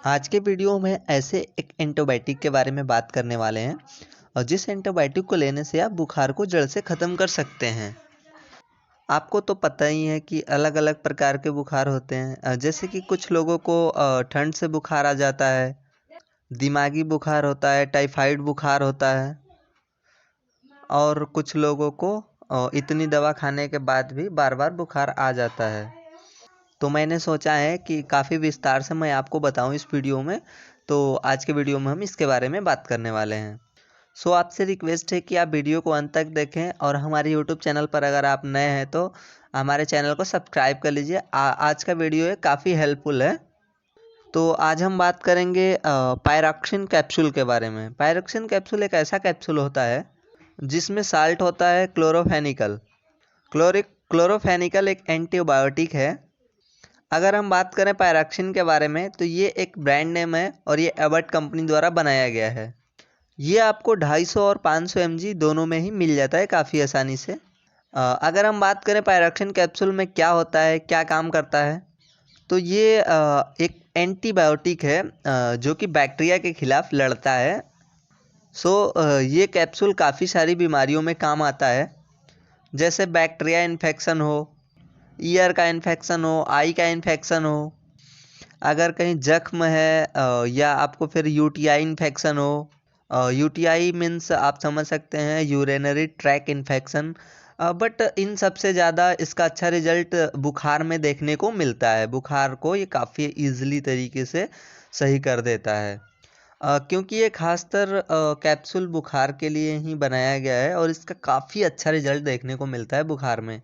आज के वीडियो में ऐसे एक एंटीबायोटिक के बारे में बात करने वाले हैं और जिस एंटीबायोटिक को लेने से आप बुखार को जड़ से ख़त्म कर सकते हैं। आपको तो पता ही है कि अलग अलग प्रकार के बुखार होते हैं, जैसे कि कुछ लोगों को ठंड से बुखार आ जाता है, दिमागी बुखार होता है, टाइफाइड बुखार होता है और कुछ लोगों को इतनी दवा खाने के बाद भी बार बार बुखार आ जाता है। तो मैंने सोचा है कि काफ़ी विस्तार से मैं आपको बताऊं इस वीडियो में। तो आज के वीडियो में हम इसके बारे में बात करने वाले हैं। सो आपसे रिक्वेस्ट है कि आप वीडियो को अंत तक देखें और हमारे यूट्यूब चैनल पर अगर आप नए हैं तो हमारे चैनल को सब्सक्राइब कर लीजिए। आज का वीडियो है काफ़ी हेल्पफुल है। तो आज हम बात करेंगे पायरॉक्सिन कैप्सूल के बारे में। पायरॉक्सिन कैप्सूल एक ऐसा कैप्सूल होता है जिसमें साल्ट होता है क्लोरोफेनिकल। क्लोरोफेनिकल एक एंटीबायोटिक है। अगर हम बात करें पायरॉक्सिन के बारे में तो ये एक ब्रांड नेम है और ये एबट कंपनी द्वारा बनाया गया है। ये आपको 250 और 500 mg दोनों में ही मिल जाता है काफ़ी आसानी से। अगर हम बात करें पायरॉक्सिन कैप्सूल में क्या होता है, क्या काम करता है, तो ये एक एंटीबायोटिक है जो कि बैक्टीरिया के खिलाफ लड़ता है। ये कैप्सूल काफ़ी सारी बीमारियों में काम आता है, जैसे बैक्टीरिया इन्फेक्शन हो, ईयर का इन्फेक्शन हो, आई का इन्फेक्शन हो, अगर कहीं जख्म है, या आपको फिर यूटीआई इन्फेक्शन हो। यूटीआई मीन्स आप समझ सकते हैं urinary track infection. But in सबसे ज़्यादा इसका अच्छा रिजल्ट बुखार में देखने को मिलता है। बुखार को ये काफ़ी ईजिली तरीके से सही कर देता है, क्योंकि ये खासतर कैप्सूल बुखार के लिए ही बनाया गया है और इसका काफ़ी अच्छा रिजल्ट देखने को मिलता है बुखार में।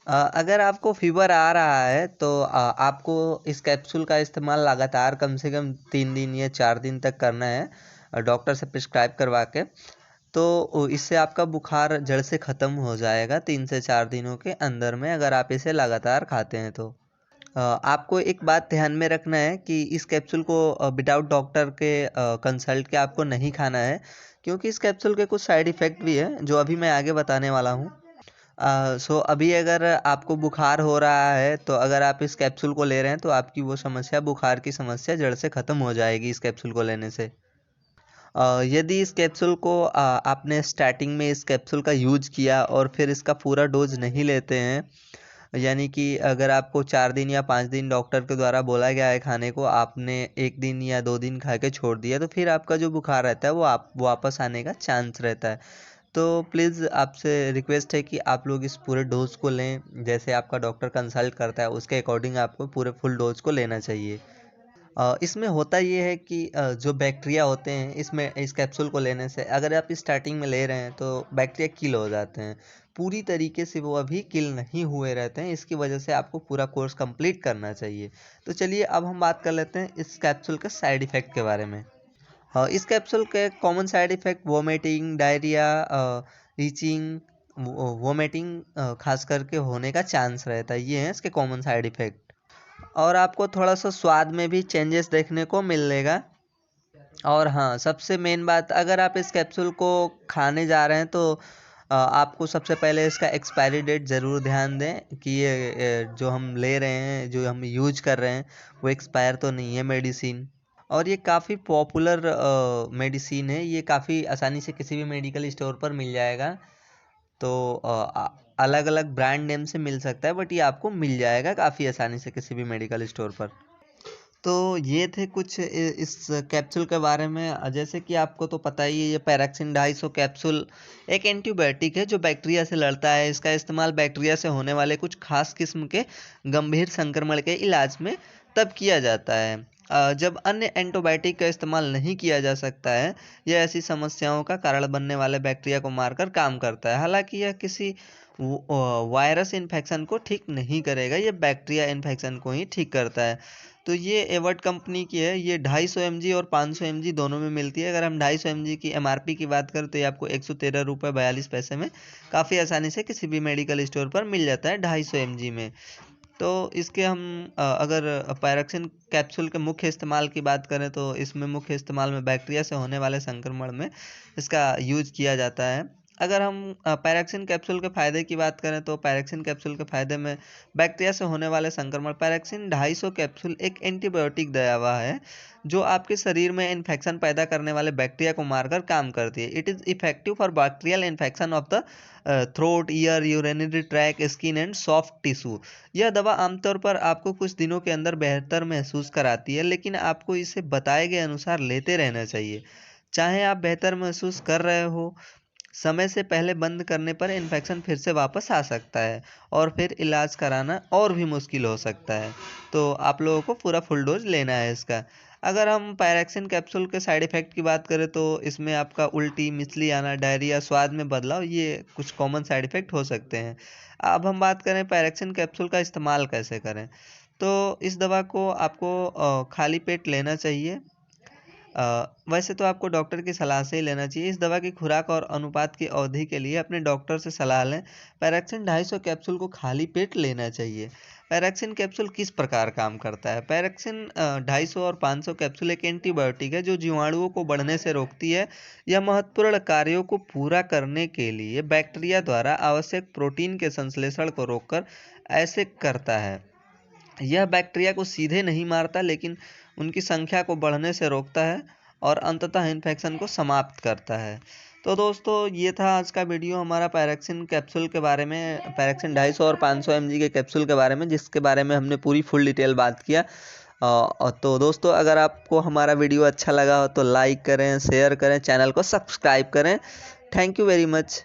अगर आपको फीवर आ रहा है तो आपको इस कैप्सूल का इस्तेमाल लगातार कम से कम 3 दिन या 4 दिन तक करना है, डॉक्टर से प्रिस्क्राइब करवा के। तो इससे आपका बुखार जड़ से ख़त्म हो जाएगा 3 से 4 दिनों के अंदर में, अगर आप इसे लगातार खाते हैं तो। आपको एक बात ध्यान में रखना है कि इस कैप्सूल को विदाउट डॉक्टर के कंसल्ट के आपको नहीं खाना है, क्योंकि इस कैप्सूल के कुछ साइड इफ़ेक्ट भी है जो अभी मैं आगे बताने वाला हूँ। अभी अगर आपको बुखार हो रहा है तो अगर आप इस कैप्सूल को ले रहे हैं तो आपकी वो समस्या, बुखार की समस्या, जड़ से ख़त्म हो जाएगी इस कैप्सूल को लेने से। यदि इस कैप्सूल को आपने स्टार्टिंग में इस कैप्सूल का यूज किया और फिर इसका पूरा डोज नहीं लेते हैं, यानी कि अगर आपको 4 दिन या 5 दिन डॉक्टर के द्वारा बोला गया है खाने को, आपने 1 दिन या 2 दिन खा के छोड़ दिया, तो फिर आपका जो बुखार रहता है वो आप वापस आने का चांस रहता है। तो प्लीज़ आपसे रिक्वेस्ट है कि आप लोग इस पूरे डोज़ को लें, जैसे आपका डॉक्टर कंसल्ट करता है उसके अकॉर्डिंग आपको पूरे फुल डोज को लेना चाहिए। इसमें होता ये है कि जो बैक्टीरिया होते हैं इसमें, इस कैप्सूल को लेने से अगर आप स्टार्टिंग में ले रहे हैं तो बैक्टीरिया किल हो जाते हैं। पूरी तरीके से वो अभी किल नहीं हुए रहते हैं, इसकी वजह से आपको पूरा कोर्स कंप्लीट करना चाहिए। तो चलिए अब हम बात कर लेते हैं इस कैप्सूल के साइड इफ़ेक्ट के बारे में। इस कैप्सूल के common side effect vomiting, diarrhoea, reaching, vomiting खास करके होने का चांस रहता है। ये हैं इसके कॉमन साइड इफ़ेक्ट। और आपको थोड़ा सा स्वाद में भी चेंजेस देखने को मिलेगा। और हाँ, सबसे मेन बात, अगर आप इस कैप्सूल को खाने जा रहे हैं तो आपको सबसे पहले इसका एक्सपायरी डेट ज़रूर ध्यान दें कि ये जो हम ले रहे हैं, जो हम यूज कर रहे हैं, वो एक्सपायर तो नहीं है मेडिसिन। और ये काफ़ी पॉपुलर मेडिसिन है, ये काफ़ी आसानी से किसी भी मेडिकल स्टोर पर मिल जाएगा। तो अलग अलग ब्रांड नेम से मिल सकता है, बट ये आपको मिल जाएगा काफ़ी आसानी से किसी भी मेडिकल स्टोर पर। तो ये थे कुछ इस कैप्सूल के बारे में। जैसे कि आपको तो पता ही है, ये पैराक्सिन 250 कैप्सूल एक एंटीबायोटिक है जो बैक्टीरिया से लड़ता है। इसका इस्तेमाल बैक्टीरिया से होने वाले कुछ खास किस्म के गंभीर संक्रमण के इलाज में तब किया जाता है जब अन्य एंटीबायोटिक का इस्तेमाल नहीं किया जा सकता है। यह ऐसी समस्याओं का कारण बनने वाले बैक्टीरिया को मारकर काम करता है। हालांकि यह किसी वायरस इन्फेक्शन को ठीक नहीं करेगा, ये बैक्टीरिया इन्फेक्शन को ही ठीक करता है। तो ये एवर्ट कंपनी की है। ये 250 mg और 500 mg दोनों में मिलती है। अगर हम 250 mg की एमआरपी की बात करें तो ये आपको 113 रुपये 42 पैसे में काफ़ी आसानी से किसी भी मेडिकल स्टोर पर मिल जाता है 250 mg में। तो इसके हम अगर पायरॉक्सिन कैप्सूल के मुख्य इस्तेमाल की बात करें तो इसमें मुख्य इस्तेमाल में बैक्टीरिया से होने वाले संक्रमण में इसका यूज किया जाता है। अगर हम पैराक्सिन कैप्सूल के फ़ायदे की बात करें तो पैराक्सिन कैप्सूल के फ़ायदे में बैक्टीरिया से होने वाले संक्रमण। पैराक्सिन 250 कैप्सूल एक एंटीबायोटिक दवा है जो आपके शरीर में इन्फेक्शन पैदा करने वाले बैक्टीरिया को मारकर काम करती है। It is effective for bacterial infection of the throat, year, urinary track, skin and soft tissue. यह दवा आमतौर पर आपको कुछ दिनों के अंदर बेहतर महसूस कराती है, लेकिन आपको इसे बताए गए अनुसार लेते रहना चाहिए। चाहे आप बेहतर महसूस कर रहे हो, समय से पहले बंद करने पर इन्फेक्शन फिर से वापस आ सकता है और फिर इलाज कराना और भी मुश्किल हो सकता है। तो आप लोगों को पूरा फुल डोज लेना है इसका। अगर हम पैराक्सिन कैप्सूल के साइड इफ़ेक्ट की बात करें तो इसमें आपका उल्टी, मिचली आना, डायरिया, स्वाद में बदलाव, ये कुछ कॉमन साइड इफ़ेक्ट हो सकते हैं। अब हम बात करें पैराक्सिन कैप्सूल का इस्तेमाल कैसे करें, तो इस दवा को आपको खाली पेट लेना चाहिए। वैसे तो आपको डॉक्टर की सलाह से ही लेना चाहिए। इस दवा की खुराक और अनुपात की अवधि के लिए अपने डॉक्टर से सलाह लें। पैराक्सिन 250 कैप्सूल को खाली पेट लेना चाहिए। पैराक्सिन कैप्सूल किस प्रकार काम करता है? पैराक्सिन 250 और 500 कैप्सूल एक एंटीबायोटिक है जो जीवाणुओं को बढ़ने से रोकती है। यह महत्वपूर्ण कार्यों को पूरा करने के लिए बैक्टीरिया द्वारा आवश्यक प्रोटीन के संश्लेषण को रोककर ऐसे करता है। यह बैक्टीरिया को सीधे नहीं मारता, लेकिन उनकी संख्या को बढ़ने से रोकता है और अंततः इन्फेक्शन को समाप्त करता है। तो दोस्तों, ये था आज का वीडियो हमारा पैराक्सिन कैप्सूल के बारे में, पैराक्सिन 250 और 500 mg के कैप्सूल के बारे में, जिसके बारे में हमने पूरी फुल डिटेल बात किया। तो दोस्तों, अगर आपको हमारा वीडियो अच्छा लगा हो तो लाइक करें, शेयर करें, चैनल को सब्सक्राइब करें। Thank you very much.